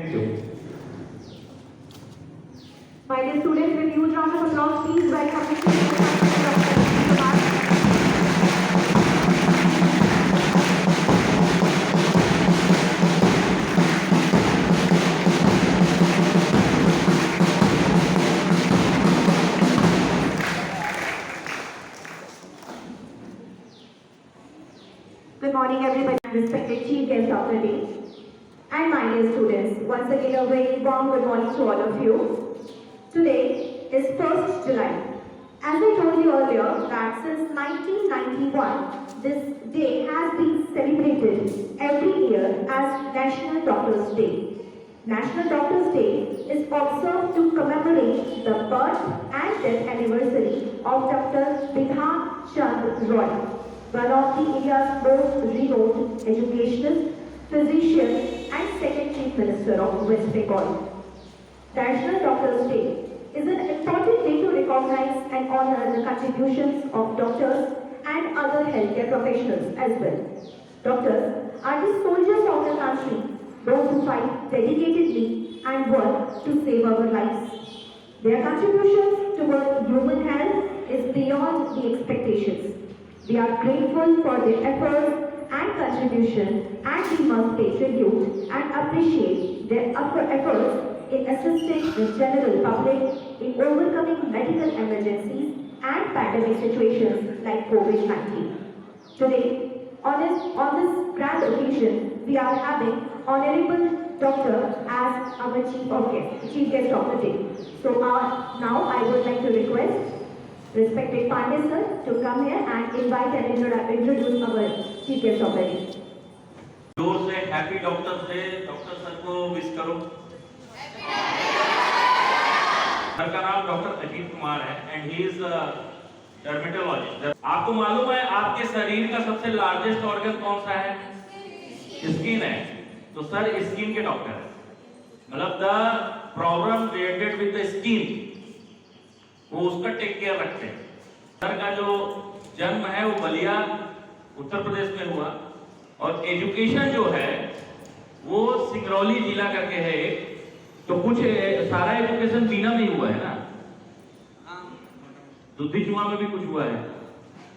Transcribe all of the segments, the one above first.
Thank you. My dear students, with huge round of applause, please welcome the Chief Guest Good morning, everybody, respected Chief Guest of the day, and my dear students. Once again, a very warm good morning to all of you. Today is 1st July. As I told you earlier, that since 1991, this day has been celebrated every year as National Doctors' Day. National Doctors' Day is observed to commemorate the birth and death anniversary of Dr. Bidhan Chand Roy, one of the India's most renowned educationist, physician, and second Chief Minister of West Bengal. National Doctors' Day is an important day to recognize and honor the contributions of doctors and other healthcare professionals as well. Doctors are the soldiers of the country, those who fight dedicatedly and work to save our lives. Their contributions towards human health is beyond the expectations. We are grateful for their efforts and contribution, and we must pay tribute and appreciate their efforts in assisting the general public in overcoming medical emergencies and pandemic situations like COVID-19. Today, on this grand occasion, we are having Honorable Doctor as our Chief Guest of the day. So now I would like to request respected Pandey sir to come here and invite and introduce our Chief Guest of the day. जोर से happy doctors day doctor sir को wish करो। Sir का नाम doctor Ajit Kumar है and he is dermatologist. आपको मालूम है आपके शरीर का सबसे लार्जेस्ट ऑर्गन कौन सा है? स्किन है। तो सर स्किन के डॉक्टर है, मतलब the problem related with the skin वो उसका टेक केयर रखते हैं। सर का जो जन्म है वो बलिया उत्तर प्रदेश में हुआ और एजुकेशन जो है वो सिंगरौली जिला करके है एक, तो कुछ सारा एजुकेशन बीना में हुआ है ना, दुद्धिचुआ में भी कुछ हुआ है।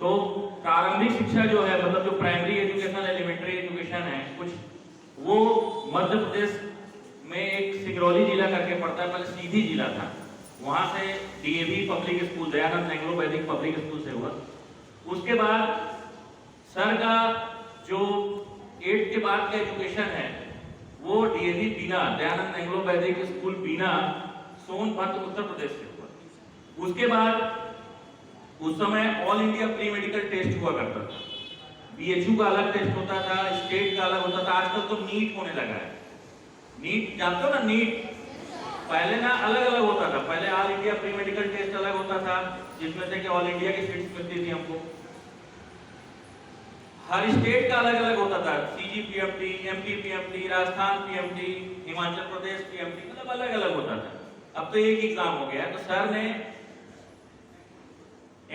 तो प्रारंभिक शिक्षा जो है मतलब जो प्राइमरी एजुकेशन एलिमेंट्री एजुकेशन है कुछ वो मध्य प्रदेश में एक सिंगरौली जिला करके पड़ता है, पहले सीधी जिला था, वहां से DAV public school Dayanand Anglo वैदिक पब्लिक स्कूल से हुआ। उसके बाद सर का जो 8 के बाद का एजुकेशन है वो DAV Bina Dayanand Anglo Vedic school Bina Sonbhadra Uttar Pradesh से हुआ। उसके बाद उस समय all India pre medical test हुआ करता था, बीएचयू का अलग टेस्ट होता था, स्टेट का अलग होता था। आजकल तो नीट होने लगा है। नीट जानते हो ना? नीट पहले ना अलग अलग होता था, पहले all India pre medical test अलग होता था जिसमें से कि ऑल इंडिया की सीट्स मिलती थी हमको, हर स्टेट का अलग अलग होता था, CG PMT, MP PMT, Rajasthan PMT, Himachal Pradesh PMT, मतलब अलग अलग होता था। अब तो एक एग्जाम हो गया। तो सर ने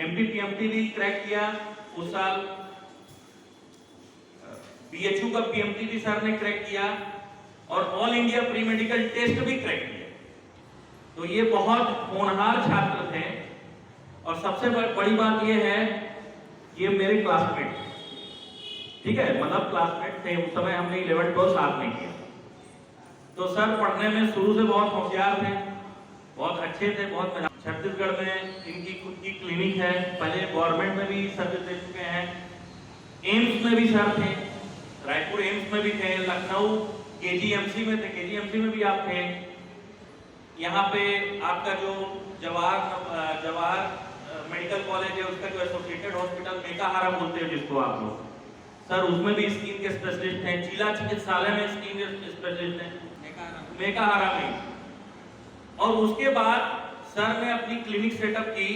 एमपी पीएमटी भी क्रैक किया उस साल, बीएचयू का पीएमटी भी सर ने क्रैक किया और all India pre medical test भी क्रैक किया। तो ये बहुत होनहार छात्र थे और सबसे बड़ी बात ये है ये मेरे क्लासमेट, ठीक है, मतलब क्लासमेट थे उस समय, हमने 11-12 साथ में किया। तो सर पढ़ने में शुरू से बहुत होशियार थे, बहुत अच्छे थे, बहुत। छत्तीसगढ़ में इनकी खुद की क्लिनिक है, पहले गवर्नमेंट में भी सर्विस दे चुके हैं, एम्स में भी सर थे, रायपुर एम्स में भी थे, लखनऊ केजीएमसी में थे, केजीएमसी में भी आप थे। यहाँ पे आपका जो जवाहर मेडिकल कॉलेज है उसका जो एसोसिएटेड हॉस्पिटल मेकाहारा बोलते हैं जिसको आप लोग, सर उसमें भी स्किन के स्पेशलिस्ट हैं। जिला चिकित्सालय में स्किन के स्पेशलिस्ट हैं मेकाहारा में। और उसके बाद सर ने अपनी क्लिनिक सेटअप की,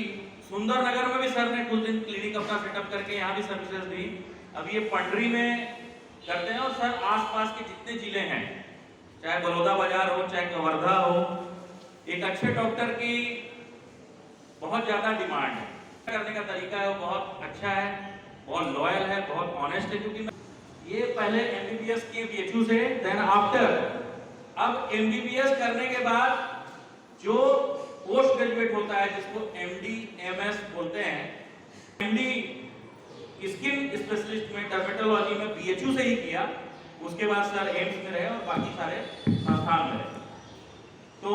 सुंदरनगर में भी सर ने कुछ दिन क्लिनिक अपना सेटअप करके यहाँ भी सर्विसेज दी। अब ये पंडरी में करते हैं और सर आसपास के जितने जिले हैं, चाहे बलौदा बाजार हो चाहे कवर्धा हो, एक अच्छे डॉक्टर की बहुत ज्यादा डिमांड है। करने का तरीका है वो बहुत अच्छा है, बहुत लॉयल है, बहुत ऑनेस्ट है। क्योंकि ये पहले एमबीबीएस किए बीएचयू से, देन आफ्टर अब अब एमबीबीएस करने के बाद जो पोस्ट ग्रेजुएट होता है, जिसको एमडी एमएस बोलते हैं, एमडी स्किन स्पेशलिस्ट में डर्मेटोलॉजी में बीएचयू से ही किया, उसके बाद सर एम्स में रहे और बाकी सारे संस्थान में रहे। तो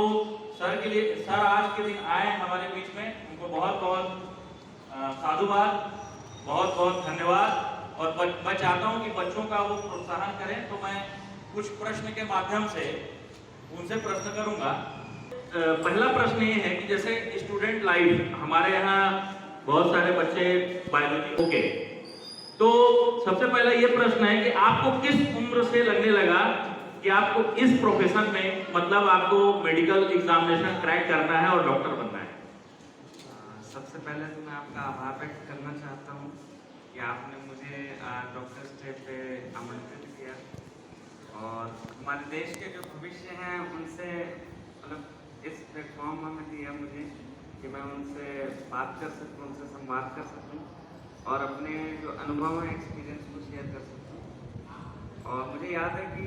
सर के लिए, सर आज के दिन आए हमारे बीच में, उनको बहुत बहुत साधुवाद, बहुत बहुत धन्यवाद। और मैं चाहता हूं कि बच्चों का वो प्रोत्साहन करें, तो मैं कुछ प्रश्न के माध्यम से उनसे प्रश्न करूंगा। पहला प्रश्न ये है कि जैसे स्टूडेंट लाइफ, हमारे यहाँ बहुत सारे बच्चे बायोलॉजी ओके, तो सबसे पहला ये प्रश्न है कि आपको किस उम्र से लगने लगा कि आपको इस प्रोफेशन में, मतलब आपको मेडिकल एग्जामिनेशन क्रैक करना है और डॉक्टर बनना है? सबसे पहले तो मैं आपका आभार व्यक्त करना चाहता हूँ कि आपने मुझे डॉक्टर स्टेप पे आमंत्रित किया और हमारे देश के जो भविष्य हैं उनसे, मतलब इस प्लेटफॉर्म में दिया मुझे कि मैं उनसे बात कर सकूँ, उनसे संवाद कर सकूँ और अपने जो अनुभव है, एक्सपीरियंस को शेयर कर सकूँ। और मुझे याद है कि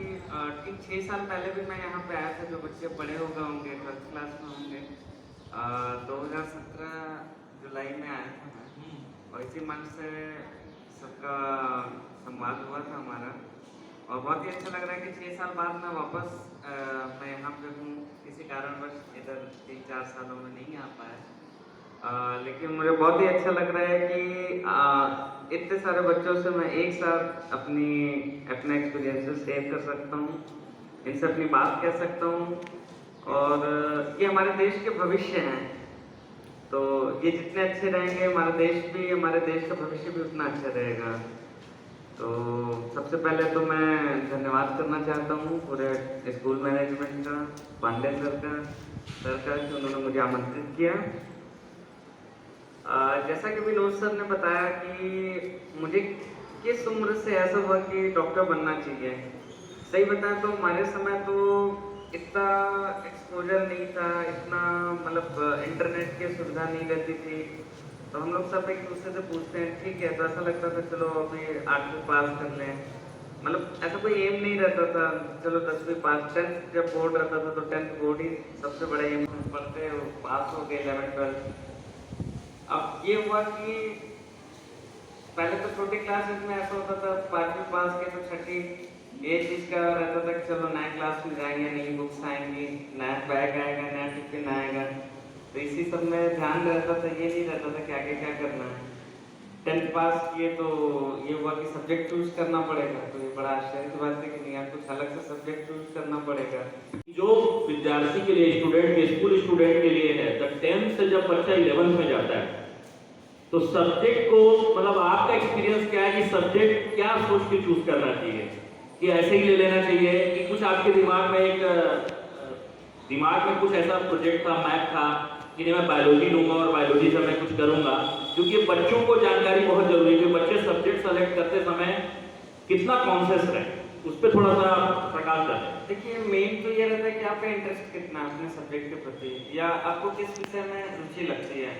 ठीक 6 साल पहले भी मैं यहाँ पे आया था, जो बच्चे बड़े हो गए होंगे, 12th क्लास में होंगे, 2017 जुलाई में आया था मैं, और इसी मंच से सबका संवाद हुआ था हमारा। और बहुत ही अच्छा लग रहा है कि 6 साल बाद मैं वापस मैं यहाँ पे हूँ। किसी कारणवश इधर 3-4 सालों में नहीं आ पाया, लेकिन मुझे बहुत ही अच्छा लग रहा है कि इतने सारे बच्चों से मैं एक साथ अपने एक्सपीरियंसेस शेयर कर सकता हूँ, इनसे अपनी बात कह सकता हूँ। और ये हमारे देश के भविष्य हैं, तो ये जितने अच्छे रहेंगे हमारे देश का भविष्य भी उतना अच्छा रहेगा। तो सबसे पहले तो मैं धन्यवाद करना चाहता हूँ पूरे स्कूल मैनेजमेंट का, पांडे सर का कि उन्होंने मुझे आमंत्रित किया। जैसा कि विनोद सर ने बताया कि मुझे किस उम्र से ऐसा हुआ कि डॉक्टर बनना चाहिए, सही बताएं तो हमारे समय तो इतना एक्सपोजर नहीं था, इतना मतलब इंटरनेट की सुविधा नहीं रहती थी, तो हम लोग सब एक दूसरे से पूछते हैं, ठीक है, तो ऐसा लगता था चलो अभी 8वीं पास कर लें, मतलब ऐसा कोई एम नहीं रहता था, चलो 10वीं पास, 10th जब बोर्ड रहता था तो 10th बोर्ड ही सबसे बड़ा एम, पढ़ते पास हो गए 11th-12th। अब ये हुआ कि पहले तो छोटी क्लासेस में ऐसा होता था, 5वीं पास के तो 6ठी ये चीज़ का रहता था कि चलो नए क्लास में जाएंगे, नई बुक्स आएंगी, नया बैग आएगा, नया टिफिन आएगा, तो इसी सब में ध्यान रहता था, ये नहीं रहता था कि आगे क्या करना है। 10th पास किए तो ये हुआ कि सब्जेक्ट चूज करना पड़ेगा, तो ये बड़ा आश्चर्य की बात है कि नहीं यार कुछ अलग से सब्जेक्ट चूज करना पड़ेगा। जो विद्यार्थी के लिए, स्टूडेंट के, स्कूल स्टूडेंट के लिए है, तो 10th से जब बच्चा 11th में जाता है तो सब्जेक्ट को, मतलब आपका एक्सपीरियंस क्या है कि सब्जेक्ट क्या सोच के चूज करना चाहिए, कि ऐसे ही ले लेना चाहिए कि कुछ आपके दिमाग में कुछ ऐसा प्रोजेक्ट था, मैथ था कि मैं बायोलॉजी लूंगा और बायोलॉजी से मैं कुछ करूंगा, क्योंकि बच्चों को जानकारी बहुत जरूरी है कि बच्चे सब्जेक्ट सेलेक्ट करते समय कितना कॉन्शियस रहे, उस पर थोड़ा सा प्रकाश डालें। देखिए मेन तो ये रहता है कि आपका इंटरेस्ट कितना है अपने सब्जेक्ट के प्रति, या आपको किस विषय में रुचि लगती है।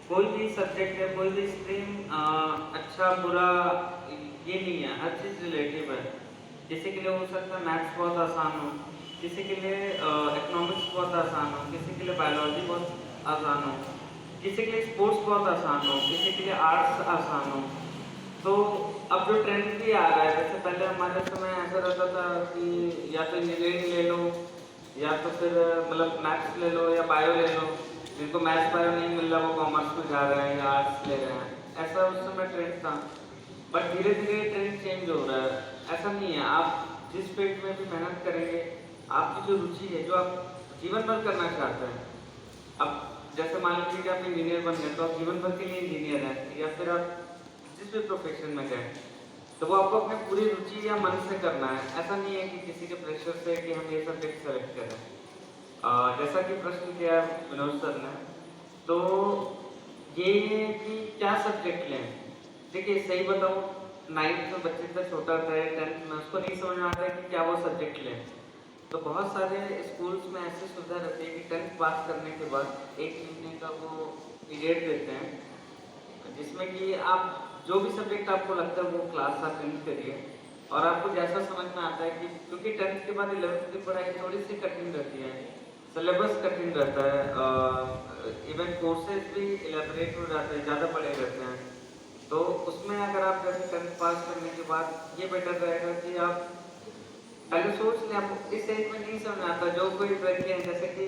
कोई भी सब्जेक्ट है, कोई भी स्ट्रीम अच्छा बुरा ये नहीं है, हर चीज़ रिलेटिव है। किसी के लिए हो सकता है मैथ्स बहुत आसान हो, किसी के लिए इकोनॉमिक्स बहुत आसान हो, किसी के लिए बायोलॉजी बहुत आसान हो, किसी के लिए स्पोर्ट्स बहुत आसान हो, किसी के लिए आर्ट्स आसान हो। तो अब जो ट्रेंड भी आ रहा है, जैसे पहले हमारे समय ऐसा रहता था कि या तो इंजीनियरिंग ले लो या तो फिर मतलब मैथ्स ले लो या बायो ले लो, जिनको मैथ्स बायो नहीं मिल रहा वो कॉमर्स में जा रहे हैं या आर्ट्स ले रहे हैं, ऐसा उस समय ट्रेंड था। बट धीरे धीरे ट्रेंड चेंज हो रहा है, ऐसा नहीं है, आप जिस फील्ड में भी मेहनत करेंगे, आपकी जो रुचि है, जो आप जीवन भर करना चाहते हैं, अब जैसे मान लीजिए कि आप इंजीनियर बन गए तो आप जीवन भर के लिए इंजीनियर हैं, या फिर आप जिस भी प्रोफेशन में गए तो वो आपको अपनी पूरी रुचि या मन से करना है, ऐसा नहीं है कि किसी के प्रेशर से कि हम ये सब्जेक्ट सेलेक्ट करें। जैसा कि प्रश्न किया विनोद सर ने, तो ये कि क्या सब्जेक्ट लें। देखिए सही बताऊँ, 9th में बच्चे का छोटा होता है, 10th में उसको नहीं समझ में आता है कि क्या वो सब्जेक्ट लें, तो बहुत सारे स्कूल्स में ऐसी सुविधा रहती है कि 10th पास करने के बाद 1 महीने का वो पीरियड देते हैं, जिसमें कि आप जो भी सब्जेक्ट आपको लगता है वो क्लास आप अटेंड करिए, और आपको जैसा समझ में आता है कि क्योंकि 10th के बाद 11th की पढ़ाई थोड़ी सी कठिन रहती है, सिलेबस कठिन रहता है, इवन कोर्सेज भी इलेबरेट हो जाते हैं, ज़्यादा बड़े रहते हैं। तो उसमें अगर आप जैसे 10th पास करने के बाद ये बेटर रहेगा कि आप पहले सोच लें। आपको इस एज में नहीं समझ आता, जो कोई लड़के हैं जैसे कि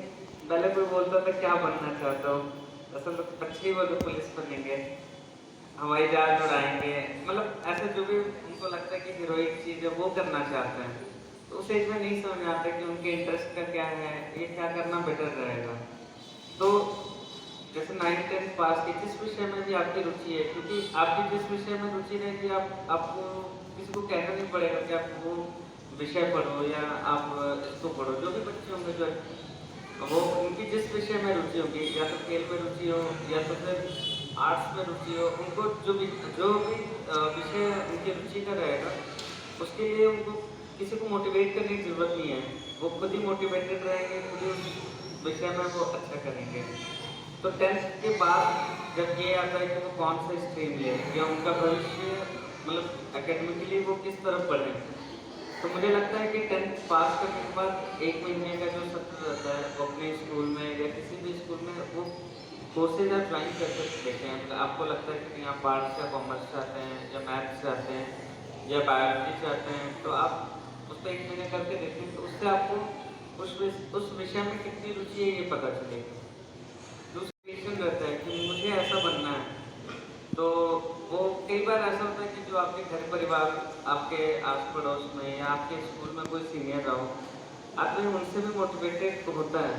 पहले कोई बोलता था क्या बनना चाहता हूँ, असल में बच्चे वो तो पुलिस बनेंगे, हवाई जहाज उड़ाएंगे, मतलब ऐसे जो भी उनको लगता है कि हीरोइक चीज़ है वो करना चाहते हैं। तो उस एज में नहीं समझ आता कि उनके इंटरेस्ट का क्या है, ये क्या करना बेटर रहेगा। तो जैसे 9th 10th पास की जिस विषय में भी आपकी रुचि है, क्योंकि आपकी जिस विषय में रुचि रहेगी आपको किसी को कहना नहीं पड़ेगा कि आप वो विषय पढ़ो या आप इसको पढ़ो। जो भी बच्चे होंगे जो वो उनकी जिस विषय में रुचि होगी, या तो खेल में रुचि हो या तो फिर आर्ट्स में रुचि हो, उनको जो भी विषय उनकी रुचि का रहेगा उसके लिए उनको किसी को मोटिवेट करने की जरूरत नहीं है। वो खुद ही मोटिवेटेड रहेंगे, खुद ही उस विषय में वो अच्छा करेंगे। तो 10th के बाद जब ये आता है कि वो कौन सा स्ट्रीम ले या उनका भविष्य मतलब एकेडमिकली वो किस तरफ बढ़े, तो मुझे लगता है कि 10th पास करने के बाद 1 महीने का जो सत्र रहता है वो अपने स्कूल में या किसी भी स्कूल में वो कोर्सेज आप ज्वाइन कर सकते हैं। मतलब आपको लगता है कि नहीं आप आर्ट्स या कॉमर्स चाहते हैं या मैथ्स चाहते हैं या बायोलॉजी चाहते हैं, तो आप उस पर 1 महीने करके देखें, तो उससे आपको उस विषय में कितनी रुचि है ये पता चलेगा। दूसरा रीजन रहता है कि मुझे ऐसा बनना है, तो वो कई बार ऐसा होता है कि जो आपके घर परिवार, आपके आस पड़ोस में या आपके स्कूल में कोई सीनियर रहो, आदमी उनसे भी मोटिवेटेड होता है।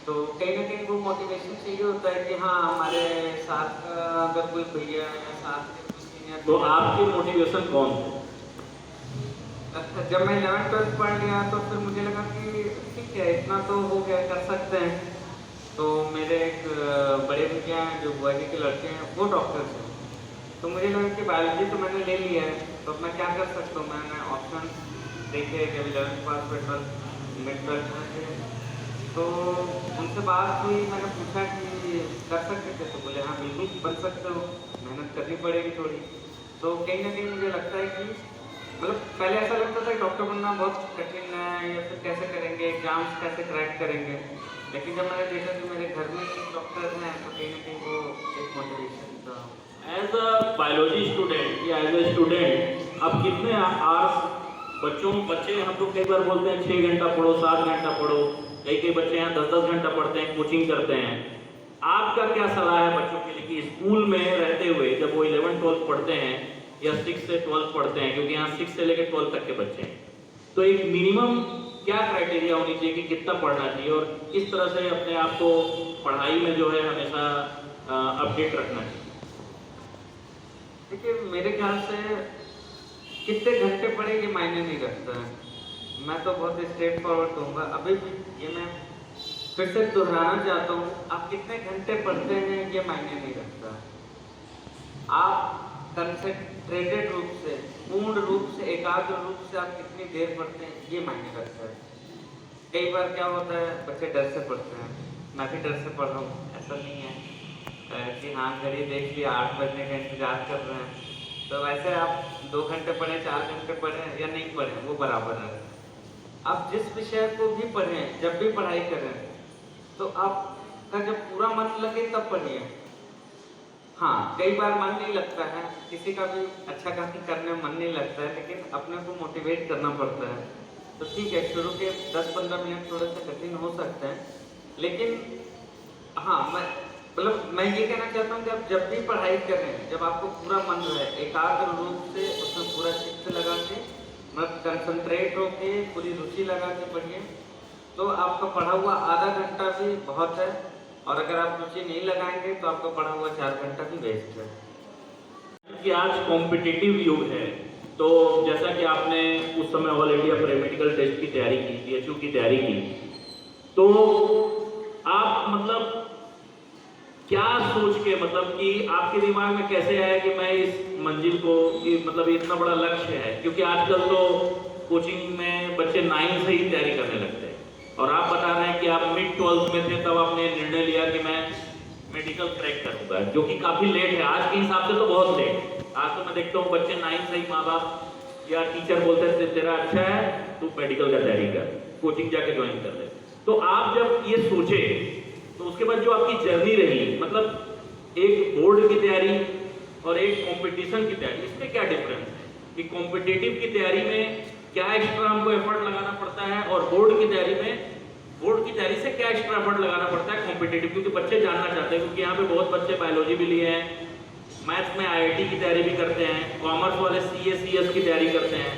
तो कहीं ना कहीं वो मोटिवेशन चाहिए होता है कि हाँ हमारे साथ अगर कोई भैया या साथ के कोई सीनियर। तो आपकी मोटिवेशन कौन थे? जब मैं 11th 12th पढ़ लिया तो फिर मुझे लगा कि ठीक है इतना तो हो गया, कर सकते हैं। तो मेरे एक बड़े भैया हैं जो बुआ जी के लड़के हैं, वो डॉक्टर थे। तो मुझे लगा कि बायोलॉजी तो मैंने ले लिया है, तो मैं क्या कर सकता हूँ। मैंने ऑप्शन देखे जब 11th पास में 12th मिड 12th में थे, तो उनसे बात हुई, मैंने पूछा कि कर सकते थे, तो बोले हाँ बिल्कुल बन सकते हो, मेहनत करनी पड़ेगी थोड़ी। तो कहीं ना कहीं मुझे लगता है कि मतलब पहले ऐसा लगता था कि डॉक्टर बनना बहुत कठिन है या फिर कैसे करेंगे, एग्जाम्स कैसे क्रैक करेंगे, लेकिन जब मैंने देखा कि मेरे घर में डॉक्टर हैं तो कहीं ना कहीं वो एक मोटिवेशन था। एज अ बायोलॉजी स्टूडेंट या एज ए स्टूडेंट आप कितने आवर्स बच्चे हम लोग कई बार बोलते हैं 6 घंटा पढ़ो, 7 घंटा पढ़ो, कई बच्चे यहाँ 10-10 घंटा पढ़ते हैं, कोचिंग करते हैं। आपका क्या सलाह है बच्चों के लिए कि स्कूल में रहते हुए जब वो 11th 12th पढ़ते हैं या 6 से 12th पढ़ते हैं, क्योंकि यहाँ 6 से लेकर 12 तक के बच्चे हैं, तो एक मिनिमम क्या क्राइटेरिया होनी चाहिए कि कितना पढ़ना चाहिए और किस तरह से अपने आप को पढ़ाई में जो है हमेशा अपडेट रखना चाहिए? देखिए मेरे ख्याल से कितने घंटे पढ़े ये मायने नहीं रखता है। मैं तो बहुत स्ट्रेट फॉरवर्ड कहूँगा, अभी भी ये मैं फिर से दोहराना चाहता हूँ, आप कितने घंटे पढ़ते हैं ये मायने नहीं रखता। आप कंसंट्रेटेड रूप से, पूर्ण रूप से, एकाग्र रूप से आप कितनी देर पढ़ते हैं ये मायने रखता है। कई बार क्या होता है बच्चे डर से पढ़ते हैं, मैं भी डर से पढ़ रहा हूँ, ऐसा नहीं है कि हाँ घड़ी देख लिया 8 बजने का इंतजार कर रहे हैं, तो वैसे आप 2 घंटे पढ़ें, 4 घंटे पढ़ें या नहीं पढ़ें वो बराबर है। आप जिस विषय को भी पढ़ें, जब भी पढ़ाई करें, तो आपका जब पूरा मन लगे तब पढ़िए। हाँ कई बार मन नहीं लगता है, किसी का भी अच्छा काम करने में मन नहीं लगता है, लेकिन अपने को मोटिवेट करना पड़ता है। तो ठीक है शुरू के 10-15 मिनट थोड़े से कठिन हो सकते हैं, लेकिन हाँ मैं ये कहना चाहता हूँ कि आप जब भी पढ़ाई करें, जब आपको पूरा मन रहे, एकाग्र रूप से उसमें पूरा चित्त लगा के, मतलब कंसंट्रेट होके पूरी रुचि लगा के पढ़िए, तो आपका पढ़ा हुआ आधा घंटा भी बहुत है, और अगर आप रुचि नहीं लगाएंगे तो आपका पढ़ा हुआ 4 घंटा भी वेस्ट है। कि आज कॉम्पिटिटिव युग है, तो जैसा कि आपने उस समय all India pre medical test की तैयारी की, PHU की तैयारी की, तो आप मतलब क्या सोच के, मतलब कि आपके दिमाग में कैसे आया कि मैं इस मंजिल को, मतलब इतना बड़ा लक्ष्य है, क्योंकि आजकल तो कोचिंग में बच्चे 9 से ही तैयारी करने लगते हैं, और आप बता रहे हैं कि आप मिड 12th में थे तब आपने निर्णय लिया कि मैं मेडिकल क्रैक करूंगा, जो कि काफी लेट है, आज के हिसाब से तो बहुत लेट है। आज तो मैं देखता हूँ बच्चे 9 से ही माँ बाप या टीचर बोलते हैं तेरा अच्छा है तू मेडिकल का तैयारी कर, कोचिंग जाके ज्वाइन कर ले। तो आप जब ये सोचे तो उसके बाद जो आपकी जर्नी रही, मतलब एक बोर्ड की तैयारी और एक कंपटीशन की तैयारी, इसमें क्या डिफरेंस है कि कॉम्पिटिटिव की तैयारी में क्या एक्स्ट्रा हमको एफर्ट लगाना पड़ता है और बोर्ड की तैयारी से क्या एक्स्ट्रा एफर्ट लगाना पड़ता है कॉम्पिटिटिव, क्योंकि बच्चे जानना चाहते हैं, क्योंकि यहाँ पे बहुत बच्चे बायोलॉजी भी लिए हैं, मैथ्स में IIT की तैयारी भी करते हैं, कॉमर्स वाले CA CS की तैयारी करते हैं।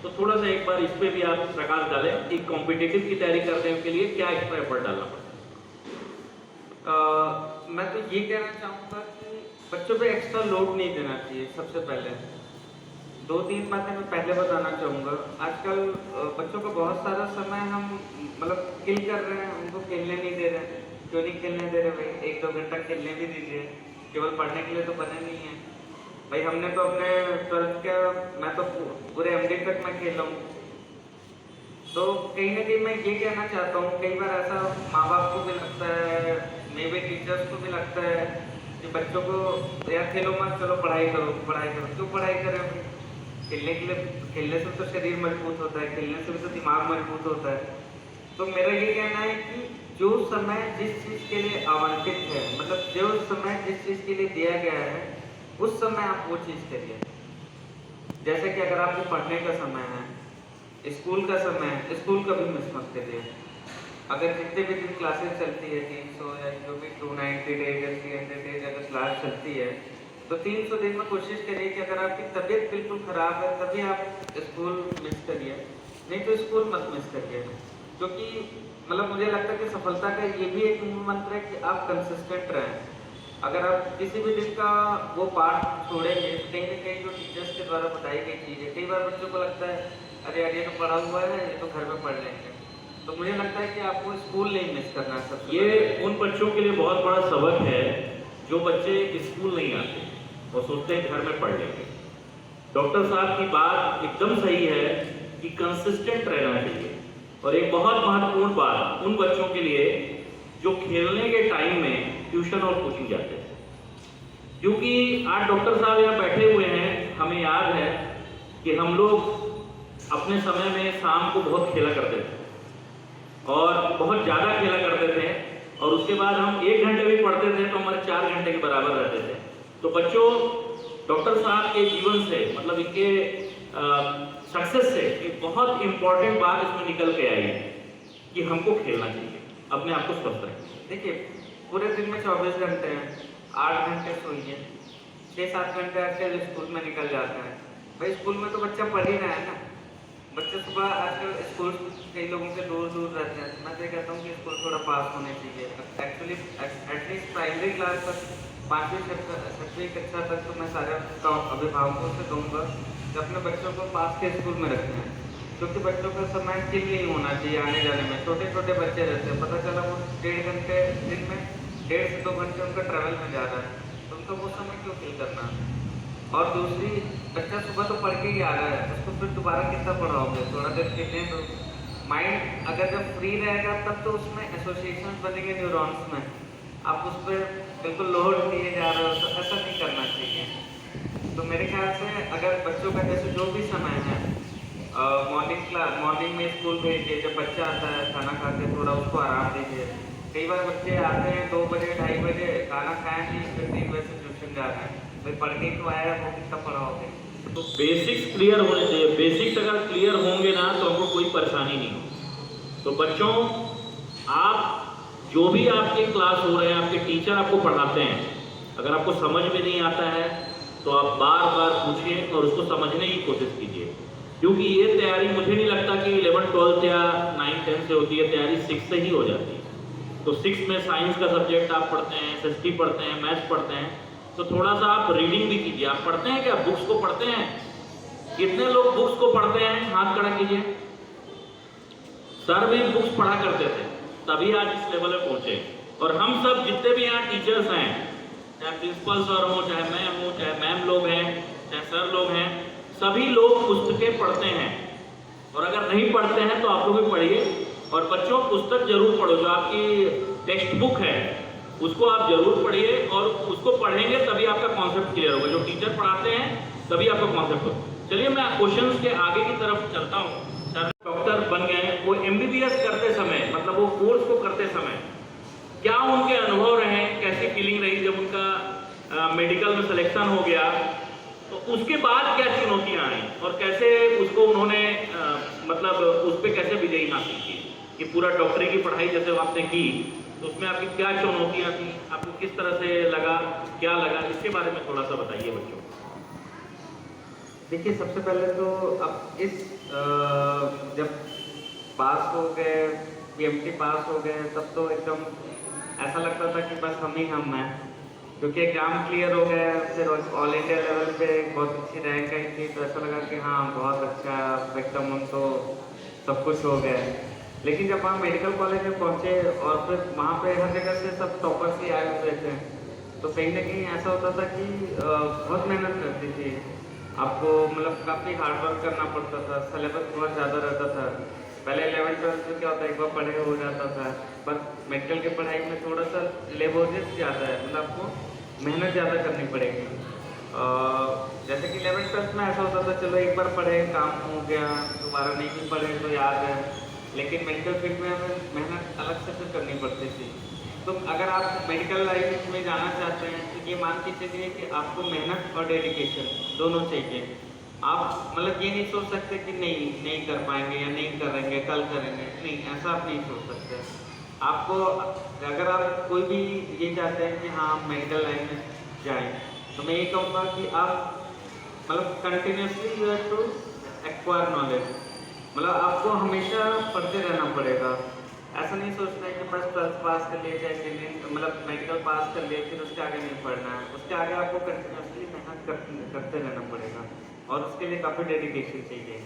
तो थोड़ा सा एक बार इस पे भी आप प्रकाश डालें कि कॉम्पिटिटिव की तैयारी करने के लिए क्या एक्स्ट्रा एफर्ट डालना पड़ता है। मैं तो ये कहना चाहूँगा कि बच्चों पे एक्स्ट्रा लोड नहीं देना चाहिए। सबसे पहले 2-3 बातें मैं पहले बताना चाहूँगा। आजकल बच्चों को बहुत सारा समय हम मतलब किल कर रहे हैं, उनको खेलने नहीं दे रहे हैं। क्यों नहीं खेलने दे रहे भाई? 1-2 घंटा खेलने भी दीजिए, केवल पढ़ने के लिए तो बने नहीं है भाई। हमने तो अपने 12th का, मैं तो पूरे MD तक मैं खेला हूँ। तो कहीं ना कहीं मैं ये कहना चाहता हूँ, कई बार ऐसा माँ बाप को भी लगता है, मेरे टीचर्स को भी लगता है कि बच्चों को यार खेलो मत, चलो पढ़ाई करो। क्यों पढ़ाई करें? खेलने के लिए, खेलने से तो शरीर मजबूत होता है, खेलने से भी तो दिमाग मजबूत होता है। तो मेरा ये कहना है कि जो समय जिस चीज़ के लिए आवंटित है, मतलब जो समय जिस चीज़ के लिए दिया गया है, उस समय आप वो चीज़ करिए। जैसे कि अगर आपको पढ़ने का समय है, स्कूल का समय है, स्कूल का भी मिस मत करिए। अगर जितने भी दिन क्लासेस चलती है, 300 या जो भी 290 डेज या 300 डेज अगर क्लास चलती है, तो 300 दिन में कोशिश करिए कि अगर आपकी तबीयत बिल्कुल ख़राब है तभी आप स्कूल मिस करिए, नहीं तो स्कूल मत मिस करिए। क्योंकि मतलब मुझे लगता है कि सफलता का ये भी एक मूल मंत्र है कि आप कंसिस्टेंट रहें। अगर आप किसी भी दिन का वो पार्ट छोड़ेंगे तो कहीं ना कहीं जो टीचर्स के द्वारा बताई गई चीज़ है, कई बार बच्चों को लगता है अरे यार ये तो पढ़ा हुआ है, ये तो घर में पढ़ लेंगे। तो मुझे लगता है कि आपको स्कूल नहीं मिस करना सबसे। ये उन बच्चों के लिए बहुत बड़ा सबक है जो बच्चे स्कूल नहीं आते और सोचते हैं घर में पढ़ लेंगे। डॉक्टर साहब की बात एकदम सही है कि कंसिस्टेंट रहना चाहिए। और एक बहुत महत्वपूर्ण बात उन बच्चों के लिए जो खेलने के टाइम में ट्यूशन और कोचिंग जाते हैं, क्योंकि आज डॉक्टर साहब यहाँ बैठे हुए हैं, हमें याद है कि हम लोग अपने समय में शाम को बहुत खेला करते थे और बहुत ज़्यादा खेला करते थे, और उसके बाद हम 1 घंटे भी पढ़ते थे तो हमारे 4 घंटे के बराबर रहते थे। तो बच्चों, डॉक्टर साहब के जीवन से, मतलब इनके सक्सेस से एक बहुत इंपॉर्टेंट बात इसमें निकल के आई है कि हमको खेलना चाहिए, अपने आप को स्वस्थ रखें। देखिए, पूरे दिन में 24 घंटे हैं, 8 घंटे सोइए, 6-7 घंटे आजकल स्कूल में निकल जाते हैं। भाई स्कूल में तो बच्चा पढ़ ही रहा है ना। बच्चे सुबह आजकल स्कूल कई लोगों के दूर रहते हैं। मैं तो कहता हूँ कि स्कूल थोड़ा पास होने चाहिए। एक्चुअली एटलीस्ट प्राइमरी क्लास तक, 5वीं कक्षा तक तो मैं सारे अभिभावकों से कहूँगा कि अपने बच्चों को पास के स्कूल में रखना है, क्योंकि बच्चों का समय किल नहीं होना चाहिए आने जाने में। छोटे छोटे बच्चे रहते हैं, पता चला वो 1.5 घंटे दिन में 1.5 से 2 घंटे उनका ट्रैवल में जा रहा है, तो उनको वो समय क्यों किल करना। और दूसरी, बच्चा सुबह तो पढ़ के ही आ रहा है, उसको फिर दोबारा कितना पढ़ाओगे? थोड़ा देर खेलने दो। माइंड अगर जब फ्री रहेगा तब तो उसमें एसोसिएशन बनेंगे न्यूरॉन्स में, आप उस पर बिल्कुल लोड दिए जा रहे हो, तो ऐसा नहीं करना चाहिए। तो मेरे ख्याल से अगर बच्चों का जैसे जो भी समय है, मॉर्निंग में स्कूल भेजिए, जब बच्चा आता है खाना खा के थोड़ा उसको आराम दीजिए। कई बार बच्चे आते हैं 2 बजे 2:30 बजे, खाना खाए नहीं, फिर 3 बजे से ट्यूशन जा रहे हैं। भाई पढ़ के तो आया है, वो कितना पढ़ाओगे? तो बेसिक्स क्लियर होने चाहिए। बेसिक्स अगर क्लियर होंगे ना तो हमको कोई परेशानी नहीं हो। तो बच्चों, आप जो भी आपके क्लास हो रहे हैं, आपके टीचर आपको पढ़ाते हैं, अगर आपको समझ में नहीं आता है तो आप बार बार पूछिए और उसको समझने की कोशिश कीजिए। क्योंकि ये तैयारी मुझे नहीं लगता कि 11th 12th या 9th 10th से होती है, तैयारी 6 से ही हो जाती है। तो 6 में साइंस का सब्जेक्ट आप पढ़ते हैं, SST पढ़ते हैं, मैथ्स पढ़ते हैं, तो थोड़ा सा आप रीडिंग भी कीजिए। आप पढ़ते हैं क्या? बुक्स को पढ़ते हैं? कितने लोग बुक्स को पढ़ते हैं? हाथ खड़ा कीजिए। सर भी बुक्स पढ़ा करते थे, तभी आज इस लेवल पे पहुंचे। और हम सब जितने भी यहाँ टीचर्स हैं, चाहे प्रिंसिपल सर हो, चाहे मैं हूँ, चाहे मैम लोग हैं, चाहे सर लोग हैं, सभी लोग पुस्तकें पढ़ते हैं। और अगर नहीं पढ़ते हैं तो आप लोग भी पढ़िए। और बच्चों, पुस्तक जरूर पढ़ो। जो आपकी टेक्स्ट बुक है उसको आप जरूर पढ़िए, और उसको पढ़ेंगे तभी आपका कॉन्सेप्ट क्लियर होगा। जो टीचर पढ़ाते हैं तभी आपका कॉन्सेप्ट होगा। चलिए मैं क्वेश्चंस के आगे की तरफ चलता हूँ। सर डॉक्टर बन गए, वो MBBS करते समय, मतलब वो कोर्स को करते समय क्या उनके अनुभव रहे, कैसी फीलिंग रही जब उनका मेडिकल में सिलेक्शन हो गया, तो उसके बाद क्या चुनौतियां आई और कैसे उसको उन्होंने मतलब उस पर कैसे विजयी हासिल की कि पूरा डॉक्टरी की पढ़ाई जैसे आपने की तो उसमें आपकी क्या चुनौतियां थी, आपको किस तरह से लगा, क्या लगा, इसके बारे में थोड़ा सा बताइए बच्चों। देखिए, सबसे पहले तो अब इस जब पास हो गए, PMT पास हो गए, तब तो एकदम ऐसा लगता था कि बस हम हैं, क्योंकि एग्जाम क्लियर हो गए, फिर ऑल इंडिया लेवल पे बहुत अच्छी रैंक आई थी, तो ऐसा लगा कि हाँ बहुत अच्छा है, एकदम हम तो सब कुछ हो गया। लेकिन जब वहाँ मेडिकल कॉलेज में पहुँचे और फिर वहाँ पे हर जगह से सब टॉपर्स ही आए हुए थे, तो कहीं ना कहीं ऐसा होता था कि बहुत मेहनत करती थी आपको, मतलब काफ़ी हार्ड वर्क करना पड़ता था, सिलेबस बहुत ज़्यादा रहता था। पहले 11th-12th में क्या होता है, एक बार पढ़े हो जाता था, पर मेडिकल की पढ़ाई में थोड़ा सा लेबोरियस ज़्यादा है, मतलब आपको मेहनत ज़्यादा करनी पड़ेगी। जैसे कि 11th-12th में ऐसा होता था, चलो एक बार पढ़े काम हो गया, दोबारा नहीं भी पढ़े तो याद है, लेकिन मेडिकल फील्ड में हमें मेहनत अलग से फिर करनी पड़ती थी। तो अगर आप मेडिकल लाइन में जाना चाहते हैं तो ये मान के चलिए कि आपको मेहनत और डेडिकेशन दोनों चाहिए। आप मतलब ये नहीं सोच सकते कि नहीं कर पाएंगे या नहीं करेंगे, कल करेंगे, नहीं, ऐसा आप नहीं सोच सकते। आपको अगर आप कोई भी ये चाहते हैं कि हाँ मेडिकल लाइन में जाएं, तो मैं ये कहूँगा कि आप मतलब continuously you have to acquire knowledge, मतलब आपको हमेशा पढ़ते रहना पड़ेगा। ऐसा नहीं सोचना है कि बस 12th पास कर लिए, चाहे इंजीनियरिंग मतलब मेडिकल पास कर लिए, फिर उसके आगे नहीं पढ़ना है, उसके आगे आपको कंटिन्यूसली मेहनत करते रहना पड़ेगा और उसके लिए काफ़ी डेडिकेशन चाहिए।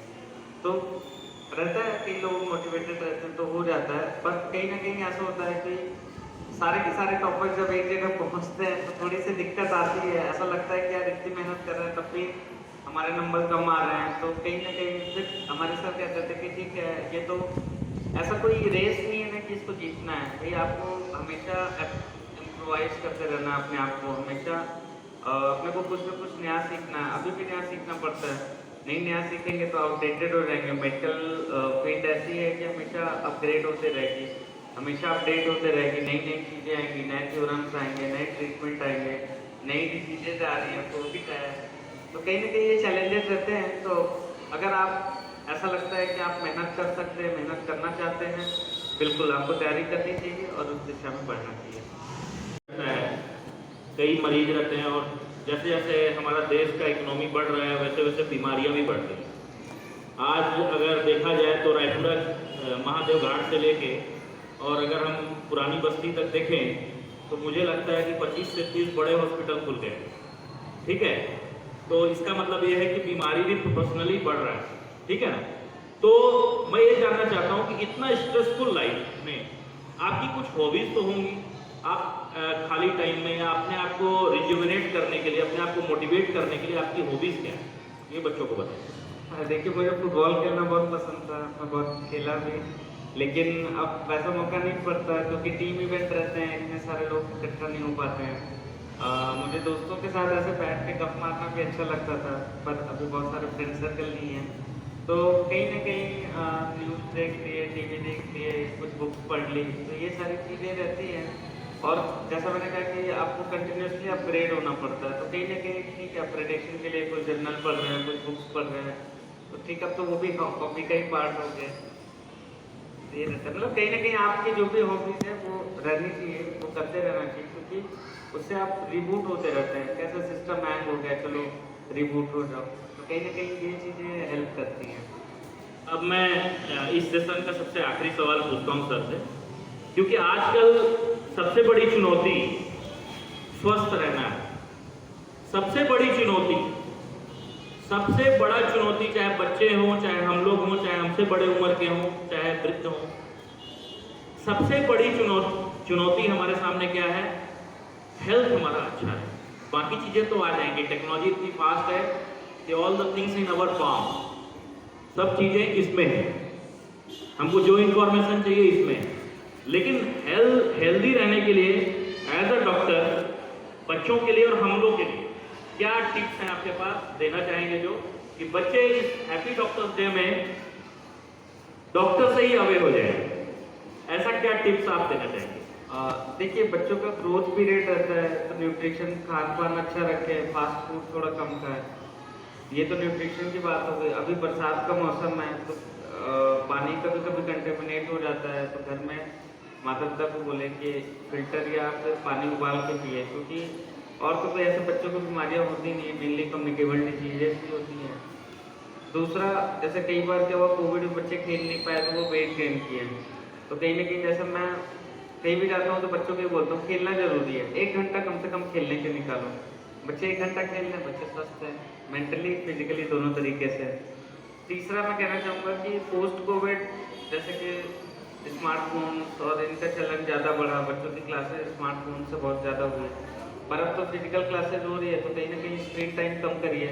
तो रहता है कई लोग मोटिवेटेड रहते हैं तो हो जाता है, पर कहीं ना कहीं ऐसा होता है कि सारे के सारे टॉपर्स जब एक जगह पहुंचते हैं तो थोड़ी सी दिक्कत आती है, ऐसा लगता है कि यार इतनी मेहनत कर रहे हैं तब भी हमारे नंबर कम आ रहे हैं, तो कहीं ना कहीं फिर हमारे साथ कहते थे कि ठीक है, ये तो ऐसा कोई रेस नहीं है ना कि इसको जीतना है भाई, आपको हमेशा इम्प्रोवाइज करते रहना अपने आप को, हमेशा अपने को कुछ न कुछ नया सीखना है, अभी भी नया सीखना पड़ता है, नहीं नया सीखेंगे तो आउटडेटेड हो जाएंगे। मेडिकल फील्ड ऐसी है कि हमेशा अपग्रेड होते रहेगी, हमेशा अपडेट होते रहेगी, नई नई चीज़ें आएंगी, नए थ्योरम्स आएंगे, नए ट्रीटमेंट आएंगे, नई डिजीजेज आ रही हैं, कोविड है, तो कहीं ना कहीं ये चैलेंजेस रहते हैं। तो अगर आप ऐसा लगता है कि आप मेहनत कर सकते हैं, मेहनत करना चाहते हैं, बिल्कुल आपको तैयारी करनी चाहिए और उस दिशा में बढ़ना चाहिए। कई मरीज रहते हैं और जैसे जैसे हमारा देश का इकोनॉमी बढ़ रहा है वैसे वैसे बीमारियां भी बढ़ रही हैं। आज अगर देखा जाए तो रायपुरा महादेव घाट से लेके और अगर हम पुरानी बस्ती तक देखें तो मुझे लगता है कि 25 से 30 बड़े हॉस्पिटल खुल गए, ठीक है। तो इसका मतलब ये है कि बीमारी भी प्रोपोर्शनली बढ़ रहा है, ठीक है ना। तो मैं ये जानना चाहता हूँ कि इतना स्ट्रेसफुल लाइफ में आपकी कुछ हॉबीज तो होंगी, आप खाली टाइम में या अपने आप को रिजुविनेट करने के लिए, अपने आप को मोटिवेट करने के लिए आपकी हॉबीज क्या है, ये बच्चों को बताएं। देखिए, मुझे फुटबॉल खेलना बहुत पसंद था, मैं बहुत खेला भी, लेकिन अब वैसा मौका नहीं पड़ता क्योंकि टीम इवेंट रहते हैं, इतने सारे लोग इकट्ठा नहीं हो पाते हैं। मुझे दोस्तों के साथ ऐसे बैठ के गप मारना भी अच्छा लगता था, पर अभी बहुत सारे फ्रेंड सर्कल नहीं है, तो कहीं ना कहीं न्यूज़ देख लिए, टीवी देख लिए, कुछ बुक्स पढ़ ली, तो ये सारी चीज़ें रहती हैं। और जैसा मैंने कहा कि आपको कंटिन्यूसली अपग्रेड होना पड़ता है, तो कहीं ना कहीं ठीक है, अपग्रेडेशन के लिए कुछ जर्नल पढ़ रहे हैं, कुछ बुक्स पढ़ रहे हैं, तो ठीक, अब तो वो भी हॉबी का ही पार्ट हो गया। ये रहता है, मतलब कहीं ना कहीं आपकी जो भी हॉबीज है वो रहनी चाहिए, वो करते रहना चाहिए, क्योंकि उससे आप रिबूट होते रहते हैं। कैसा सिस्टम हैंग हो गया, चलो रिबूट हो जाओ, तो कहीं ना कहीं ये चीज़ें हेल्प करती हैं। अब मैं इस सेशन का सबसे आखिरी सवाल पूछता हूँ सर से, क्योंकि आजकल सबसे बड़ी चुनौती स्वस्थ रहना है। सबसे बड़ी चुनौती, सबसे बड़ा चुनौती, चाहे बच्चे हों, चाहे हम लोग हों, चाहे हमसे बड़े उम्र के हों, चाहे वृद्ध हों, सबसे बड़ी चुनौती हमारे सामने क्या है? हेल्थ हमारा अच्छा है। बाकी चीज़ें तो आ जाएंगी, टेक्नोलॉजी इतनी फास्ट है कि all the things in our palm, सब चीज़ें इसमें है, हमको जो इंफॉर्मेशन चाहिए इसमें है। लेकिन हेल्दी रहने के लिए एज अ डॉक्टर, बच्चों के लिए और हम लोग के लिए क्या टिप्स हैं आपके पास, देना चाहेंगे जो कि बच्चे इस हैप्पी डॉक्टर्स डे में डॉक्टर से ही अवे हो जाए, ऐसा क्या टिप्स आप देना चाहेंगे? देखिए बच्चों का ग्रोथ पीरियड रहता है तो न्यूट्रिशन खान पान अच्छा रखें, फास्ट फूड थोड़ा कम खाएं। ये तो न्यूट्रिशन की बात हो गई। अभी बरसात का मौसम है तो पानी कभी कभी कंटेमिनेट हो जाता है, तो घर में माता पिता को बोले कि फिल्टर या फिर पानी उबाल के पिए, क्योंकि और तो कोई ऐसे बच्चों को बीमारियाँ होती नहीं है, मेनली कम्युनिकेबल डिजीजेस भी होती हैं। दूसरा, जैसे कई बार क्या हुआ कोविड में बच्चे खेल नहीं पाए तो वो वेट गेन किए, तो कहीं ना कहीं जैसे मैं कहीं भी जाता हूँ तो बच्चों को बोलता हूँ खेलना जरूरी है, 1 घंटा कम से कम खेलने के निकालो। बच्चे 1 घंटा खेल लें, बच्चे स्वस्थ हैं, मेंटली फिजिकली दोनों तरीके से। तीसरा मैं कहना चाहूँगा कि पोस्ट कोविड जैसे कि स्मार्टफोन्स और इनका चलन ज़्यादा बढ़ा, बच्चों की क्लासेस स्मार्टफोन से बहुत ज़्यादा हुई, पर अब तो फिजिकल क्लासेज हो रही है, तो कहीं ना कहीं स्क्रीन टाइम कम करिए।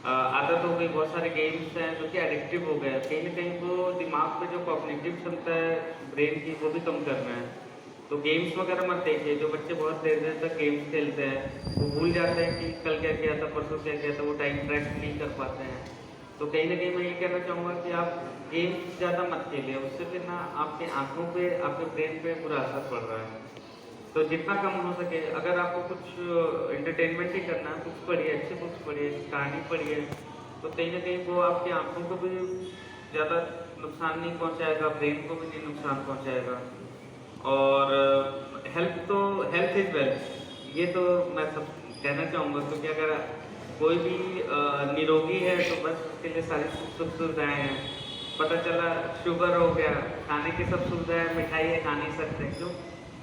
आदत हो गई, बहुत सारे गेम्स हैं जो कि एडिक्टिव हो गए, कहीं ना कहीं वो दिमाग पे जो कॉग्निटिव क्षमता है ब्रेन की वो भी कम करना है। तो गेम्स वगैरह मत देखिए, जो बच्चे बहुत देर देर तक गेम्स खेलते हैं वो भूल जाते हैं कि कल क्या किया था, परसों क्या किया था, वो टाइम ट्रैक नहीं कर पाते हैं। तो कहीं ना कहीं मैं ये कहना चाहूँगा कि आप गेम्स ज़्यादा मत खेलिए, उससे फिर ना आपके आँखों पे, आपके ब्रेन पे बुरा असर पड़ रहा है। तो जितना कम हो सके, अगर आपको कुछ एंटरटेनमेंट ही करना है, बुक्स पढ़िए, अच्छी बुक्स पढ़िए, कहानी पढ़िए, तो कहीं ना कहीं वो आपकी आँखों को भी ज़्यादा नुकसान नहीं पहुँचाएगा, ब्रेन को भी नहीं नुकसान पहुँचाएगा। और हेल्थ इज वेल्थ, ये तो मैं सब कहना चाहूँगा, क्योंकि अगर कोई भी निरोगी है तो बस उसके लिए सारी सुख सुविधाएँ हैं। पता चला शुगर हो गया, खाने की सब सुविधाएं, मिठाई है खा नहीं सकते, क्यों?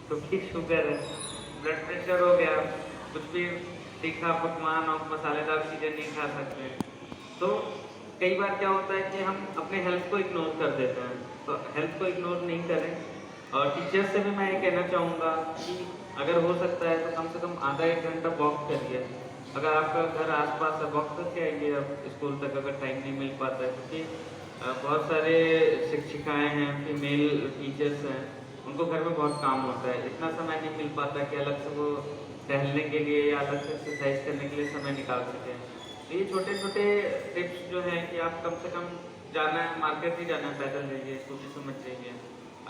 क्योंकि शुगर है। ब्लड प्रेशर हो गया, कुछ भी तीखा पकवान और मसालेदार चीज़ें नहीं खा सकते। तो कई बार क्या होता है कि हम अपने हेल्थ को इग्नोर कर देते हैं, तो हेल्थ को इग्नोर नहीं करें। और टीचर्स से भी मैं ये कहना चाहूँगा कि अगर हो सकता है तो कम से कम आधा 1 घंटा वॉक करिए। अगर आपका घर आसपास है, वॉक करके आइए आप स्कूल तक, अगर टाइम नहीं मिल पाता है, क्योंकि बहुत सारे शिक्षिकाएं हैं, फीमेल टीचर्स हैं, उनको घर में बहुत काम होता है, इतना समय नहीं मिल पाता कि अलग से वो टहलने के लिए या अलग से एक्सरसाइज करने के लिए समय निकाल सकें। तो ये छोटे छोटे टिप्स जो हैं कि आप कम से कम जाना है, मार्केट ही जाना है, पैदल जाइए, स्कूटी से मत जाइए।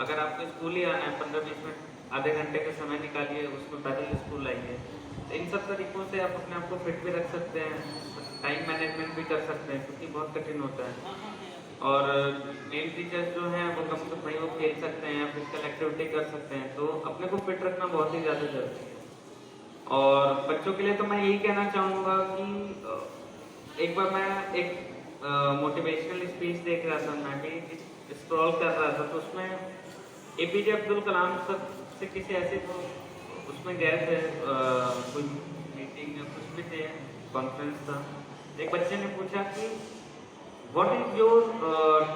अगर आपको स्कूल ही आना है, 15-20 मिनट, आधे घंटे का समय निकालिए, उसमें पैदल स्कूल आइए। तो इन सब तरीकों से आप अपने आप को फिट भी रख सकते हैं, टाइम मैनेजमेंट भी कर सकते हैं, क्योंकि बहुत कठिन होता है। और मेल टीचर्स जो हैं वो कम से कम वो खेल सकते हैं, फिजिकल एक्टिविटी कर सकते हैं, तो अपने को फिट रखना बहुत ही ज़्यादा जरूरी है। और बच्चों के लिए तो मैं यही कहना चाहूँगा कि एक बार मैं एक मोटिवेशनल स्पीच देख रहा था, मैं भी स्क्रॉल कर रहा था, तो उसमें APJ अब्दुल कलाम सर से किसी ऐसे तो उसमें गए थे, कोई मीटिंग या कुछ भी थे, कॉन्फ्रेंस था। एक बच्चे ने पूछा कि what is your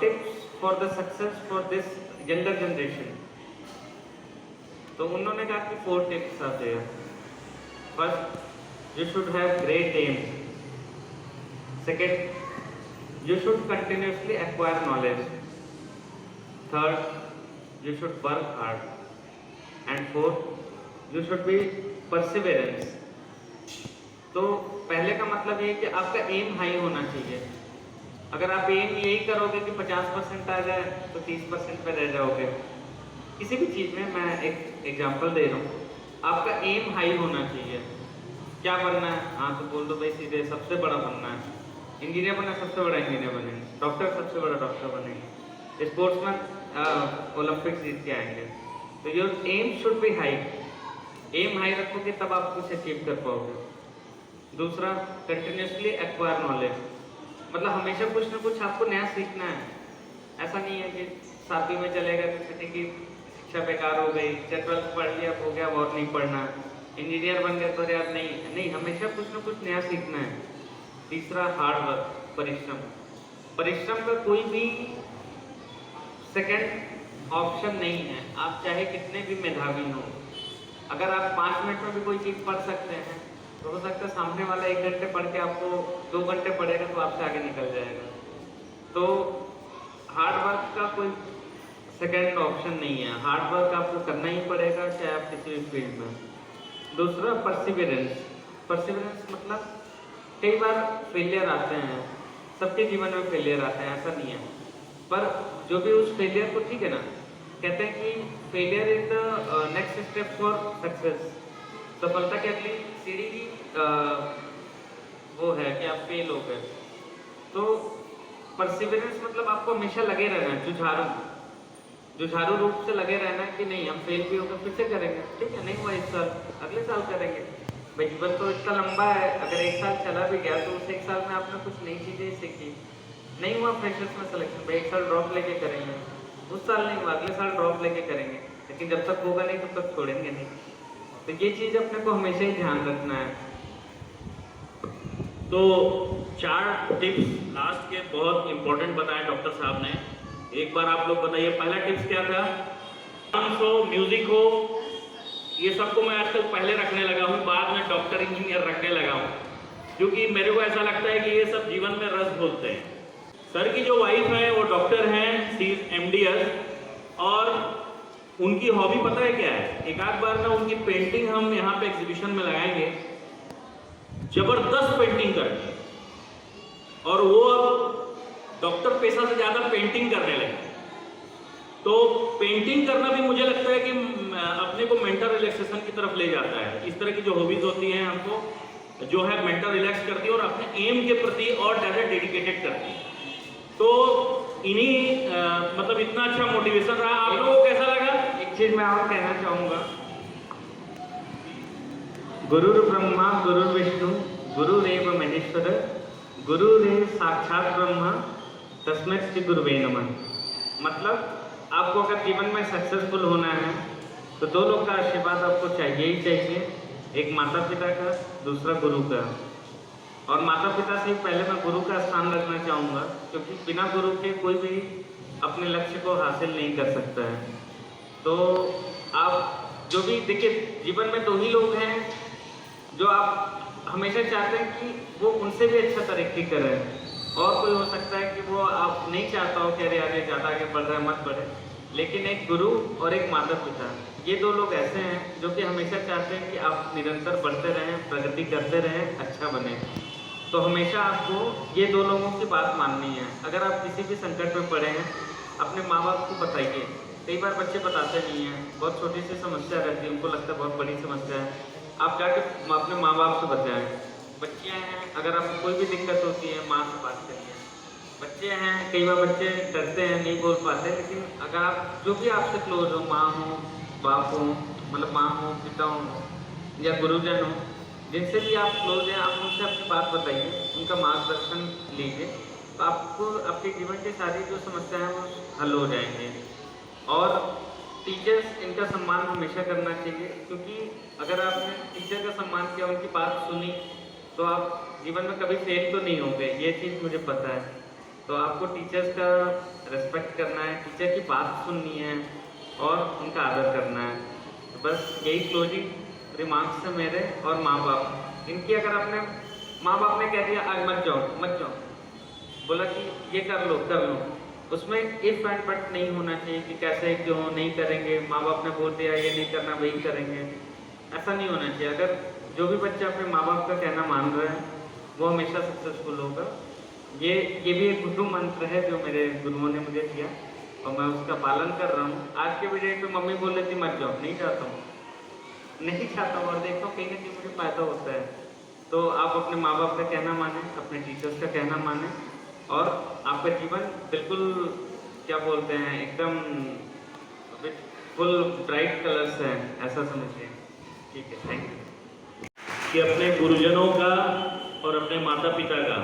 tips for the success for this younger generation. तो उन्होंने कहा कि 4 टिप्स आते हैं। First, you should have great aim. Second, you should continuously acquire knowledge. Third, you should work hard. And fourth, you should be perseverance. तो पहले का मतलब ये है कि आपका एम हाई होना चाहिए। अगर आप एम यही करोगे कि 50% आ जाए तो 30% पे रह जाओगे। किसी भी चीज़ में मैं एक एग्जांपल दे रहा हूँ, आपका एम हाई होना चाहिए। क्या बनना है? हाँ तो बोल दो भाई सीधे, सबसे बड़ा बनना है, इंजीनियर बनना, सबसे बड़ा इंजीनियर बनेंगे, डॉक्टर सबसे बड़ा डॉक्टर बनेंगे, स्पोर्ट्समैन ओलंपिक्स जीत के आएंगे। तो your aim should be high. Aim high रखोगे तब आप कुछ अचीव कर पाओगे। दूसरा, कंटिन्यूसली एक्वायर नॉलेज, मतलब हमेशा कुछ ना कुछ आपको नया सीखना है। ऐसा नहीं है कि 7वीं में चलेगा तो छठी की शिक्षा बेकार हो गई, 12th पढ़ लिया हो गया और नहीं पढ़ना, इंजीनियर बन गया तो यार नहीं, हमेशा कुछ ना कुछ नया सीखना है। तीसरा, हार्ड वर्क, परिश्रम। परिश्रम का कोई भी सेकंड ऑप्शन नहीं है। आप चाहे कितने भी मेधावी हो, अगर आप 5 मिनट में भी कोई चीज़ पढ़ सकते हैं तो हो सकता है सामने वाला 1 घंटे पढ़ के आपको 2 घंटे पढ़ेगा तो आपसे आगे निकल जाएगा। तो हार्ड वर्क का कोई सेकंड ऑप्शन नहीं है, हार्ड वर्क आपको करना ही पड़ेगा चाहे आप किसी भी फील्ड में। दूसरा, परसिवियरेंस। परसिवियरेंस मतलब कई बार फेलियर आते हैं, सबके जीवन में फेलियर आता है, ऐसा नहीं है। पर जो भी उस फेलियर को, ठीक है ना, कहते हैं कि failure is the next step for success. सफलता की अगली सीढ़ी ही वो है कि आप फेल हो गए। तो परसिवरेंस मतलब आपको हमेशा लगे रहना है, जुझारू रूप से लगे रहना है कि नहीं, हम फेल भी होकर फिर से करेंगे, ठीक है, नहीं हुआ इस साल, अगले साल करेंगे। भाई जीवन तो इतना लंबा है, अगर एक साल चला भी गया तो उस एक साल में आपने कुछ नई चीज़ें सीखी। नहीं हुआ फ्रेशर्स में सिलेक्शन, भाई एक साल ड्रॉप लेके करेंगे, उस साल नहीं हुआ अगले साल ड्रॉप लेके करेंगे, लेकिन जब तक होगा नहीं तब तक छोड़ेंगे नहीं। तो ये चीज़ अपने को हमेशा ही ध्यान रखना है। तो 4 टिप्स लास्ट के बहुत इंपॉर्टेंट बताए डॉक्टर साहब ने। एक बार आप लोग बताइए, पहला टिप्स क्या था? डांस हो, म्यूजिक हो, ये सबको मैं आजकल पहले रखने लगा हूँ, बाद में डॉक्टर इंजीनियर रखने लगा हूँ, क्योंकि मेरे को ऐसा लगता है कि ये सब जीवन में रस बोलते हैं। सर की जो वाइफ है वो डॉक्टर हैं, सी इज MDS, और उनकी हॉबी पता है क्या है? एक आध बार ना उनकी पेंटिंग हम यहाँ पे एग्जीबिशन में लगाएंगे, जबरदस्त पेंटिंग करते हैं, और वो अब डॉक्टर पेशा से ज्यादा पेंटिंग करने लगे। तो पेंटिंग करना भी मुझे लगता है कि अपने को मेंटल रिलैक्सेशन की तरफ ले जाता है। इस तरह की जो हॉबीज होती हैं हमको जो है मेंटल रिलैक्स करती है और अपने एम के प्रति और ज़्यादा डेडिकेटेड करती है। तो इन्हीं मतलब इतना अच्छा मोटिवेशन रहा। आप लोगों को कैसा लगा? एक चीज मैं और कहना चाहूँगा, गुरुर् ब्रह्मा गुरुर्विष्णु गुरुरेव महेश्वर गुरुरेव साक्षात ब्रह्म तस्मै श्री गुरुवे नमः। मतलब आपको अगर जीवन में सक्सेसफुल होना है तो 2 लोग का आशीर्वाद आपको चाहिए ही चाहिए, एक माता पिता का, दूसरा गुरु का। और माता पिता से पहले मैं गुरु का स्थान रखना चाहूँगा, क्योंकि बिना गुरु के कोई भी अपने लक्ष्य को हासिल नहीं कर सकता है। तो आप जो भी देखिए, जीवन में 2 ही लोग हैं जो आप हमेशा चाहते हैं कि वो उनसे भी अच्छा तरक्की करें, और कोई हो सकता है कि वो आप नहीं चाहता हो कि अरे यार ज़्यादा आगे बढ़ रहा है, मत बढ़े। लेकिन एक गुरु और एक माता पिता, ये 2 लोग ऐसे हैं जो कि हमेशा चाहते हैं कि आप निरंतर बढ़ते रहें, प्रगति करते रहें, अच्छा बने। तो हमेशा आपको ये 2 लोगों की बात माननी है। अगर आप किसी भी संकट में पड़े हैं, अपने माँ बाप को बताइए। कई बार बच्चे बताते नहीं हैं, बहुत छोटी सी समस्या रहती है, उनको लगता है बहुत बड़ी समस्या है, आप जाके अपने माँ बाप से बताएं। बच्चियाँ हैं, अगर आपको कोई भी दिक्कत होती है, माँ से बात करिए। बच्चे हैं, कई बार बच्चे डरते हैं, नहीं बोल पाते, लेकिन अगर आप जो भी आपसे क्लोज हो, माँ हो, बाप हो, मतलब माँ हो, पिता हो या गुरुजन हो, जिनसे भी आप क्लोज हैं, आप उनसे अपनी बात बताइए, उनका मार्गदर्शन लीजिए, तो आपको आपके जीवन की सारी जो समस्याएं हैं वो हल हो जाएंगे। और टीचर्स, इनका सम्मान हमेशा करना चाहिए, क्योंकि अगर आपने टीचर का सम्मान किया, उनकी बात सुनी, तो आप जीवन में कभी फेल तो नहीं होंगे, ये चीज़ मुझे पता है। तो आपको टीचर्स का रिस्पेक्ट करना है, टीचर की बात सुननी है और उनका आदर करना है। तो बस यही क्लोजिंग रिमार्क्स है मेरे। और माँ बाप, इनकी अगर आपने, माँ बाप ने कह दिया आज मत जाओ, बोला कि ये कर लो, उसमें इफ एंड बट नहीं होना चाहिए कि कैसे क्यों नहीं करेंगे, माँ बाप ने बोल दिया ये नहीं करना वही करेंगे, ऐसा नहीं होना चाहिए। अगर जो भी बच्चा अपने माँ बाप का कहना मान रहा है वो हमेशा सक्सेसफुल होगा। ये भी एक गुरु मंत्र है जो मेरे गुरुओं ने मुझे दिया और मैं उसका पालन कर रहा हूँ। आज के वीडियो पे मम्मी बोल रही थी मत जाओ, नहीं चाहता हूँ और देखता हूँ कहीं ना कहीं मुझे फायदा होता है। तो आप अपने माँ बाप का कहना माने, अपने टीचर्स का कहना माने और आपका जीवन बिल्कुल क्या बोलते हैं एकदम फुल ब्राइट कलर्स है, ऐसा समझिए। ठीक है, थैंक यू। कि अपने गुरुजनों का और अपने माता पिता का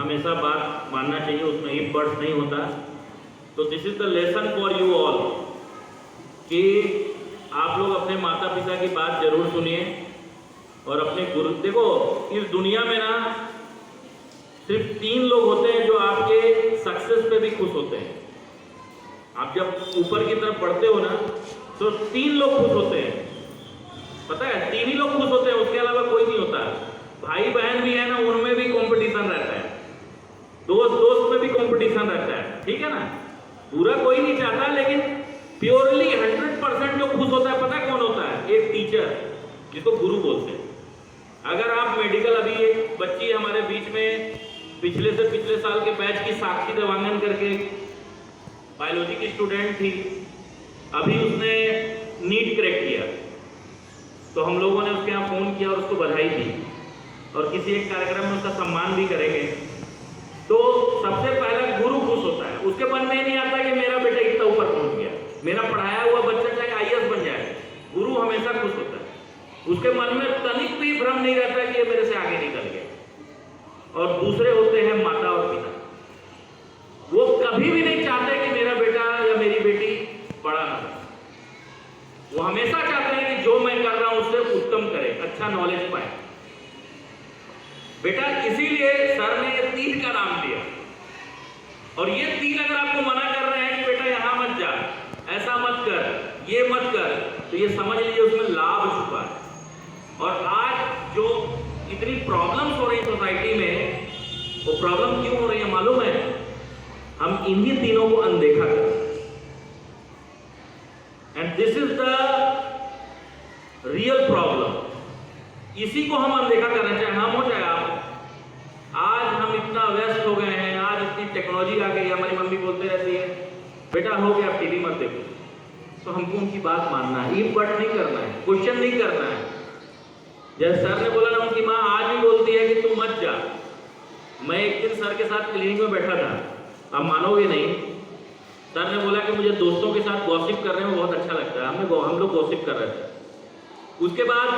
हमेशा बात मानना चाहिए, उसमें इफ बट्स नहीं होता। तो this is the lesson for you all कि आप लोग अपने माता पिता की बात जरूर सुनिए और अपने गुरु, देखो इस दुनिया में ना सिर्फ 3 लोग होते हैं जो आपके सक्सेस पे भी खुश होते हैं। आप जब ऊपर की तरफ बढ़ते हो ना तो 3 लोग खुश होते हैं, पता है, 3 ही लोग खुश होते हैं, उसके अलावा कोई नहीं होता। भाई बहन भी है ना, उनमें भी कंपटीशन रहता है, दोस्त में भी कंपटीशन रहता है, ठीक है ना। पूरा कोई नहीं चाहता, लेकिन प्योरली 100% जो खुश होता है पता है कौन होता है? एक टीचर, जिसको गुरु बोलते हैं। अगर आप मेडिकल, अभी एक बच्ची हमारे बीच में पिछले से पिछले साल के बैच की साक्षी देवांगन करके बायोलॉजी की स्टूडेंट थी, अभी उसने नीट क्रैक किया। तो हम लोगों ने उसके यहाँ फ़ोन किया और उसको बधाई दी और किसी एक कार्यक्रम में उसका सम्मान भी करेंगे। तो सबसे पहला गुरु खुश होता है, उसके मन में नहीं आता कि मेरा बेटा इतना ऊपर पहुंच गया, मेरा पढ़ाया हुआ बच्चा चाहे IAS बन जाए, गुरु हमेशा खुश होता है। उसके मन में तनिक भी भ्रम नहीं रहता कि ये मेरे से आगे निकल गया। और दूसरे होते हैं माता और पिता, वो कभी भी नहीं चाहते कि मेरा बेटा या मेरी बेटी बड़ा ना हो। वो हमेशा चाहते हैं कि जो मैं कर रहा हूं उससे उत्तम करे, अच्छा नॉलेज पाए। बेटा इसीलिए सर ने ये 3 का नाम दिया, और ये 3 अगर आपको मना कर रहे हैं कि बेटा यहां मत जा, ऐसा मत कर, ये मत कर, तो ये समझ लीजिए उसमें लाभ छुपा है। और आज जो इतनी प्रॉब्लम्स हो रही सोसाइटी में, वो प्रॉब्लम क्यों हो रही है मालूम है? हम इन्हीं तीनों को अनदेखा कर रहे हैं। And this is the real problem. इसी को हम अनदेखा करना चाहे हम हो चाहे आप। आज हम इतना व्यस्त हो गए हैं, आज इतनी टेक्नोलॉजी आ गई। हमारी मम्मी बोलते रहती है बेटा हो गया, टीवी मत देखो, तो हमको उनकी बात मानना है, ईट बट नहीं करना है, क्वेश्चन नहीं करना है। जैसे सर ने बोला ना, उनकी माँ आज भी बोलती है कि तुम मत जा। मैं एक दिन सर के साथ क्लिनिक में बैठा था, आप मानोगे नहीं, सर ने बोला कि मुझे दोस्तों के साथ गॉसिप करने में बहुत अच्छा लगता है। हम लोग गॉसिप कर रहे थे। उसके बाद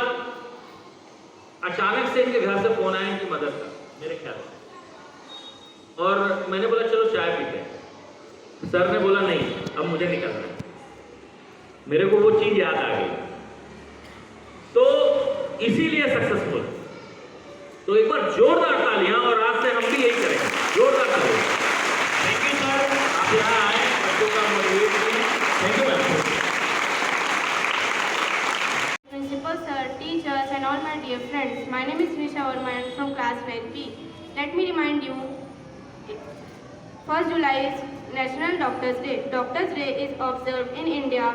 अचानक से इनके घर से फोन आया इनकी मदर का, मेरे ख्याल से, और मैंने बोला चलो चाय पीते हैं। सर ने बोला नहीं, अब मुझे निकलना है। मेरे को वो चीज याद आ गई, तो इसीलिए सक्सेसफुल। तो एक बार जोरदार तालियां, और आज से हम भी यही करेंगे, जोरदार तालियां। थैंक यू सर, आप यहाँ आए, बच्चों का मोटिवेट किया। Thank you ma'am. Principal sir, teachers and all my dear friends, my name is Risha Verma and from class 9B. Let me remind you, 1st July is National Doctors Day. Doctors Day is observed in India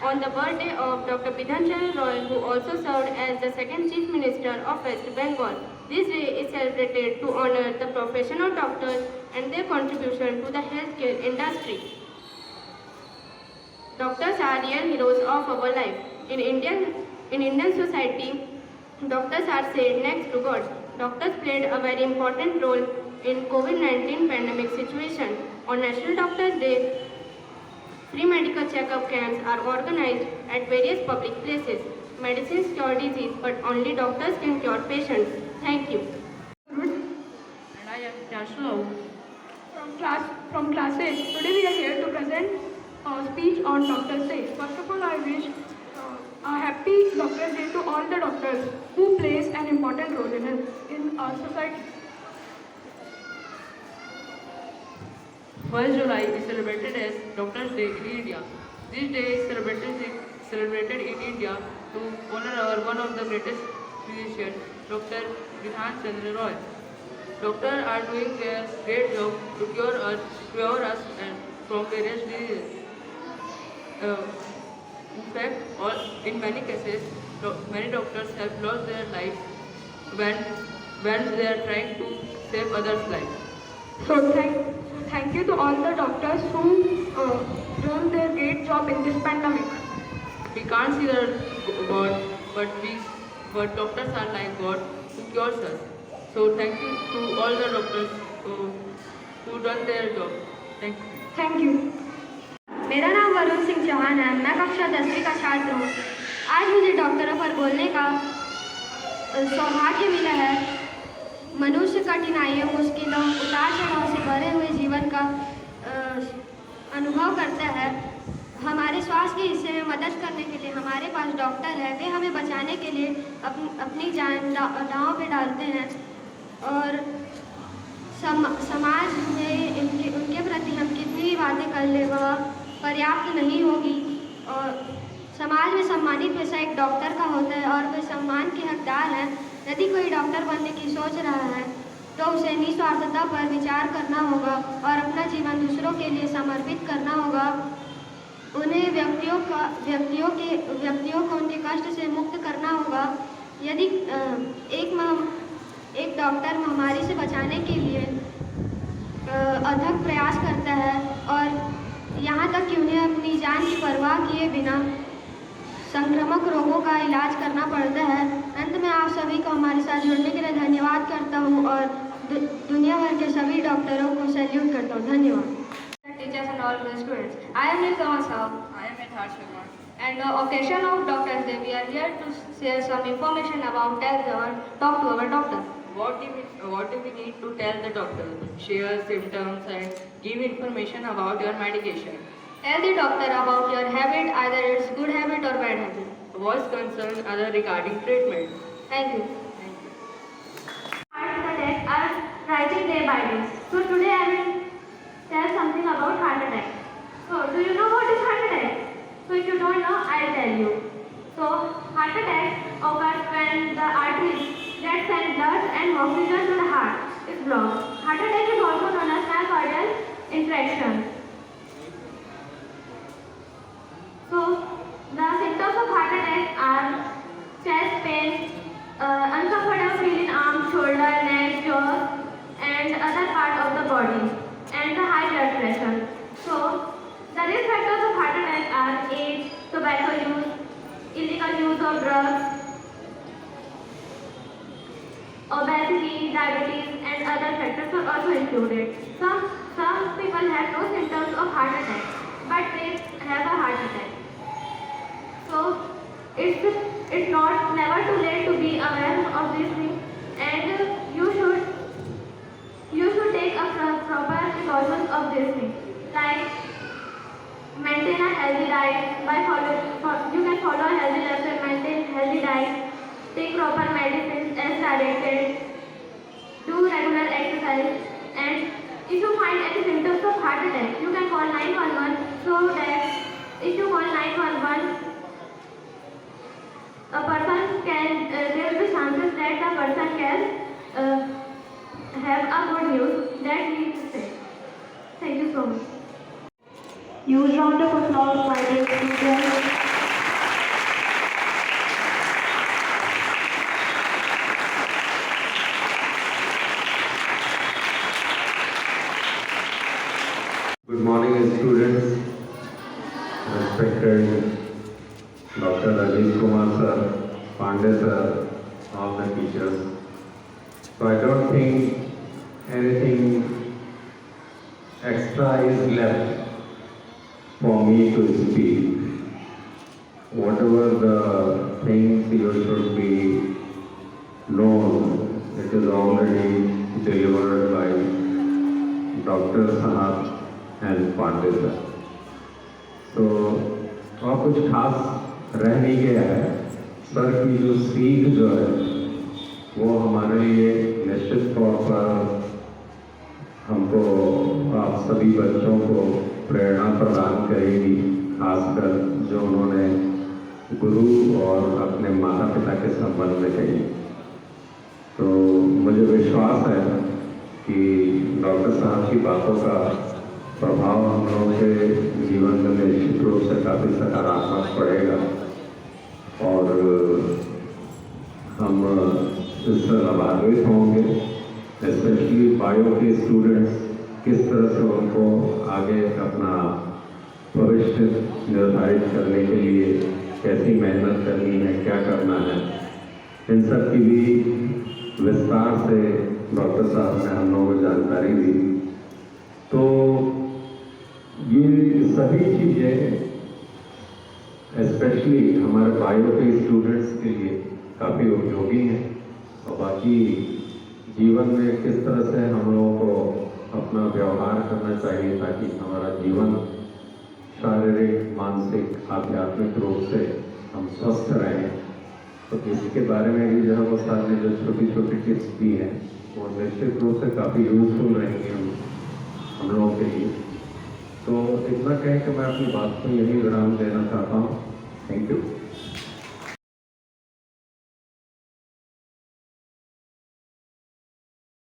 on the birthday of Dr. Bidhan Chandra Roy, who also served as the 2nd Chief Minister of West Bengal. This day is celebrated to honor the profession of doctors and their contribution to the healthcare industry. Doctors are real heroes of our life. In Indian society, doctors are said next to God. Doctors played a very important role in COVID-19 pandemic situation. On National Doctors Day, free medical checkup camps are organized at various public places. Medicines cure disease, but only doctors can cure patients. Thank you. And I am National from class 8. Today we are here to present a speech on Doctors Day. First of all, I wish a happy Doctors Day to all the doctors who plays an important role in our society. 1st July is celebrated as Doctors Day in India. This day is celebrated in India to honor one of the greatest physicians, Dr. Bidhan Chandra Roy. Doctors are doing their great job to cure us and from various diseases. In fact, in many cases, many doctors have lost their life when they are trying to save others' lives. So thank you to all the doctors who done their great job in this pandemic. We can't see the God, but doctors are like God who cures us. So thank you to all the doctors who done their job. Thank you. Thank you. मेरा नाम वरुण सिंह चौहान है, मैं कक्षा 10वीं का छात्र हूँ। आज मुझे डॉक्टरों पर बोलने का सौभाग्य मिला है। मनुष्य कठिनाइयों, मुश्किलों, उतार चढ़ाव से भरे हुए जीवन का अनुभव करता है। हमारे स्वास्थ्य के हिस्से में मदद करने के लिए हमारे पास डॉक्टर है, वे हमें बचाने के लिए अपनी जान दांव पे डालते हैं। और समाज में उनके प्रति हम कितनी भी बातें कर ले वह पर्याप्त नहीं होगी। और समाज में सम्मानित पेशा एक डॉक्टर का होता है और वे सम्मान के हकदार हैं। यदि कोई डॉक्टर बनने की सोच रहा है तो उसे निस्वार्थता पर विचार करना होगा और अपना जीवन दूसरों के लिए समर्पित करना होगा। उन्हें व्यक्तियों को उनके कष्ट से मुक्त करना होगा। यदि एक डॉक्टर महामारी से बचाने के लिए अथक प्रयास करता है और यहाँ तक कि उन्हें अपनी जान की परवाह किए बिना संक्रामक रोगों का इलाज करना पड़ता है। अंत में आप सभी को हमारे साथ जुड़ने के लिए धन्यवाद करता हूँ और दुनिया भर के सभी डॉक्टरों को सैल्यूट करता हूँ। धन्यवाद। Teachers and all the students. I am Nilkamal Saab. I am Yatharth Sharma. And the occasion of Doctor's Day, we are here to share some information about talk to our doctor. What do we need to tell the doctor? Share symptoms and give information about your medication. Tell the doctor about your habit, either it's good habit or bad habit. Voice concern other regarding treatment. Thank you. Heart attacks are rising day by day. So today I will tell something about heart attack. So do you know what is heart attack? So if you don't know, I'll tell you. So heart attack occurs when the arteries that send blood and oxygen to the heart is blocked. Heart attack is also known as myocardial infarction. So the symptoms of heart attack are chest pain, uncomfortable feeling in arms, shoulder, neck, jaw, and other part of the body, and the high blood pressure. So the risk factors of heart attack are age, tobacco use, illegal use of drugs, obesity, diabetes, and other factors are also included. Some people have no symptoms of heart attack, but they have a heart attack. So it's not never too late to be aware of these things, and you should take a proper precautions of these things, like maintain a healthy diet. You can follow a healthy lifestyle, maintain healthy diet, take proper medicines as directed, do regular exercise, and if you find any symptoms of heart attack, you can call 911 so that if you call 911, a person can, there will be chances that the person can have a good news that he is safe. Thank you so much. Huge round of applause, my dear students. Good morning, students. Respected Dr. Rajesh Kumar sir, Pandey sir, all the teachers. So I don't think anything extra is left for me to speak. Whatever the things you should be known, it is already delivered by Dr. Sahab and Pandey sir. तो और कुछ खास रह नहीं गया है। Sir की जो सीख जो है वो हमारे लिए निश्चित तौर पर हमको, आप सभी बच्चों को प्रेरणा प्रदान करेगी, खासकर जो उन्होंने गुरु और अपने माता पिता के संबंध में कही। तो मुझे विश्वास है कि डॉक्टर साहब की बातों का प्रभाव हम लोगों के जीवन में निश्चित रूप से काफ़ी सकारात्मक पड़ेगा और हम इससे लाभान्वित होंगे। स्पेशली बायो के स्टूडेंट्स, किस तरह से उनको आगे अपना भविष्य निर्धारित करने के लिए कैसी मेहनत करनी है, क्या करना है, इन सब की भी विस्तार से डॉक्टर साहब ने हम लोगों को जानकारी दी। तो ये सभी चीज़ें स्पेशली हमारे बायो के स्टूडेंट्स के लिए काफ़ी उपयोगी हैं और बाकी जीवन में किस तरह से हम लोगों को अपना व्यवहार करना चाहिए ताकि हमारा जीवन शारीरिक, मानसिक, आध्यात्मिक रूप से हम स्वस्थ रहें। तो इसके बारे में भी जहाँ सर ने जो छोटी छोटी टिप्स दी हैं वो निश्चित रूप से काफ़ी यूजफुल रहेंगे हम लोगों के लिए। तो इतना कह के मैं अपनी बात को यही विराम देना चाहता हूँ। Thank you.